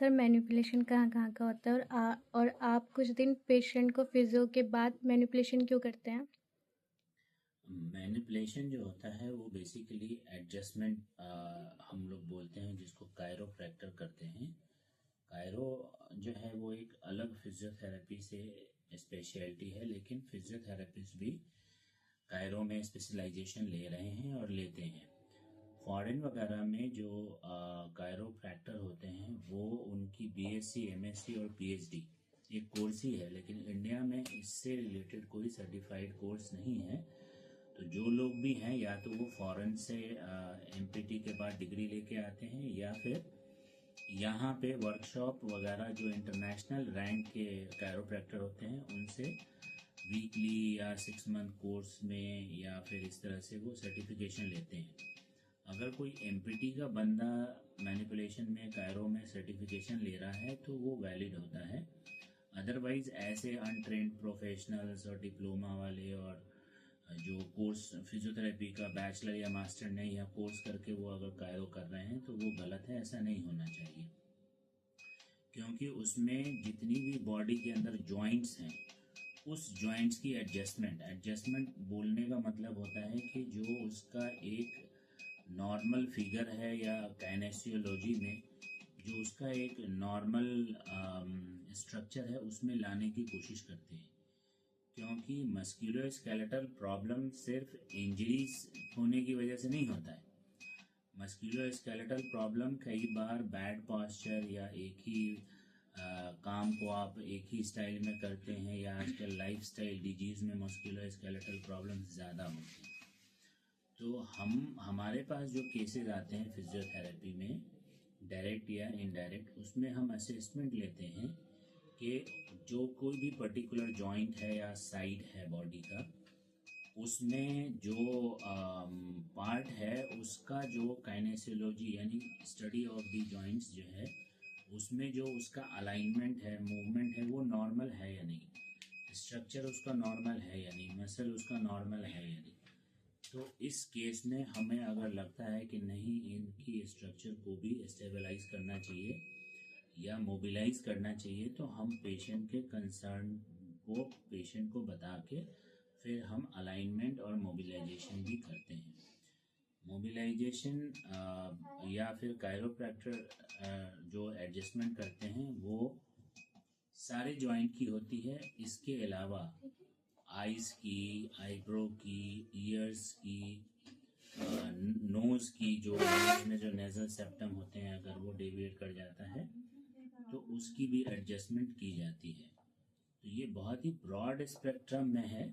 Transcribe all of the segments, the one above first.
Sir manipulation कहाँ-कहाँ का होता है और आप कुछ दिन पेशेंट को फिजियो के बाद मैनिपुलेशन क्यों करते हैं? मैनिपुलेशन जो होता है वो बेसिकली एडजस्टमेंट हम लोग बोलते हैं, जिसको कायरोप्रैक्टर करते हैं। कायरो जो है वो एक अलग फिजियोथेरेपी से स्पेशलिटी है, लेकिन फिजियोथेरेपिस्ट भी कायरो में स्पेशलाइजेशन ले रहे हैं और लेते हैं। फॉरेन वगैरह में जो कायरोप्रैक्टर होते हैं वो उनकी बीएससी, एमएससी और पीएचडी एक कोर्स ही है, लेकिन इंडिया में इससे रिलेटेड कोई सर्टिफाइड कोर्स नहीं है। तो जो लोग भी हैं, या तो वो फॉरेन से एमपीटी के बाद डिग्री लेके आते हैं, या फिर यहाँ पे वर्कशॉप वगैरह जो इंटरनेशनल रैंक के कायरोप्रैक्टर होते हैं उनसे वीकली या 6 मंथ कोर्स में या फिर इस तरह से वो सर्टिफिकेशन लेते हैं। अगर कोई एमपीटी का बंदा मैनिपुलेशन में, कायरो में सर्टिफिकेशन ले रहा है तो वो वैलिड होता है। अदरवाइज ऐसे अनट्रेंड प्रोफेशनल्स और डिप्लोमा वाले और जो कोर्स फिजियोथेरेपी का बैचलर या मास्टर नहीं या कोर्स करके वो अगर कायरो कर रहे हैं तो वो गलत है, ऐसा नहीं होना चाहिए। क्योंकि उसमें जितनी भी बॉडी के अंदर जॉइंट्स हैं, उस जॉइंट्स की एडजस्टमेंट एडजस्टमेंट बोलने का मतलब होता है कि जो उसका एक नॉर्मल फिगर है, या काइनेसियोलॉजी में जो उसका एक नॉर्मल स्ट्रक्चर है उसमें लाने की कोशिश करते हैं। क्योंकि मस्कुलोस्केलेटल प्रॉब्लम सिर्फ इंजरीज होने की वजह से नहीं होता है। मस्कुलोस्केलेटल प्रॉब्लम कई बार बैड पॉस्चर या एक ही काम को आप एक ही स्टाइल में करते हैं, या आजकल लाइफस्टाइल डिजीज़ में मस्कुलोस्केलेटल प्रॉब्लम ज़्यादा होती हैं। तो हमारे पास जो केसेस आते हैं फिजियोथेरेपी में, डायरेक्ट या इनडायरेक्ट, उसमें हम असेसमेंट लेते हैं कि जो कोई भी पर्टिकुलर जॉइंट है या साइड है बॉडी का, उसमें जो पार्ट है उसका जो काइनेसियोलॉजी यानी स्टडी ऑफ द जॉइंट्स जो है, उसमें जो उसका अलाइनमेंट है, मूवमेंट है, वो नॉर्मल है या नहीं, स्ट्रक्चर उसका नॉर्मल है या नहीं, मसल उसका नॉर्मल है या नहीं। तो इस केस में हमें अगर लगता है कि नहीं, इनकी स्ट्रक्चर को भी स्टेबलाइज करना चाहिए या मोबिलाइज करना चाहिए, तो हम पेशेंट को बता के फिर हम अलाइनमेंट और मोबिलाइजेशन भी करते हैं। मोबिलाइजेशन या फिर कायरोप्रैक्टर जो एडजस्टमेंट करते हैं वो सारे जॉइंट की होती है। इसके अलावा आइज़ की, आईब्रो की, ईयर्स की, नोज़ की, जो नोज़ में जो नेज़ल सेप्टम होते हैं अगर वो डेविएट कर जाता है तो उसकी भी एडजस्टमेंट की जाती है। तो ये बहुत ही ब्रॉड स्पेक्ट्रम में है,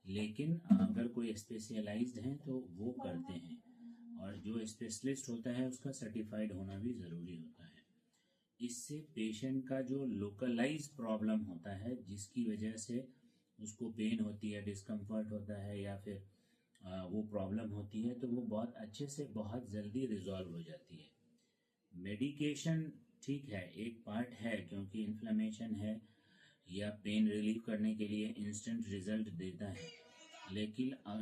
लेकिन अगर कोई स्पेशलाइज्ड हैं तो वो करते हैं, और जो स्पेशलिस्ट होता है उसका सर्टिफाइड होना भी ज़रूरी होता है। इससे पेशेंट का जो लोकलाइज प्रॉब्लम होता है, जिसकी वजह से उसको पेन होती है, डिस्कम्फर्ट होता है, या फिर वो प्रॉब्लम होती है, तो वो बहुत अच्छे से बहुत जल्दी रिजॉल्व हो जाती है। मेडिकेशन ठीक है, एक पार्ट है, क्योंकि इन्फ्लेमेशन है या पेन रिलीफ करने के लिए इंस्टेंट रिजल्ट देता है।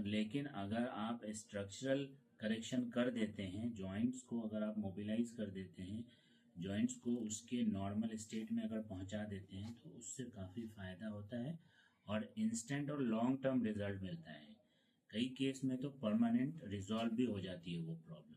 लेकिन अगर आप स्ट्रक्चरल करेक्शन कर देते हैं, जॉइंट्स को अगर आप मोबिलाइज कर देते हैं, जॉइंट्स को उसके नॉर्मल स्टेट में अगर पहुंचा देते हैं, तो उससे काफ़ी फ़ायदा होता है और इंस्टेंट और लॉन्ग टर्म रिजल्ट मिलता है। कई केस में तो परमानेंट रिजॉल्व भी हो जाती है वो प्रॉब्लम।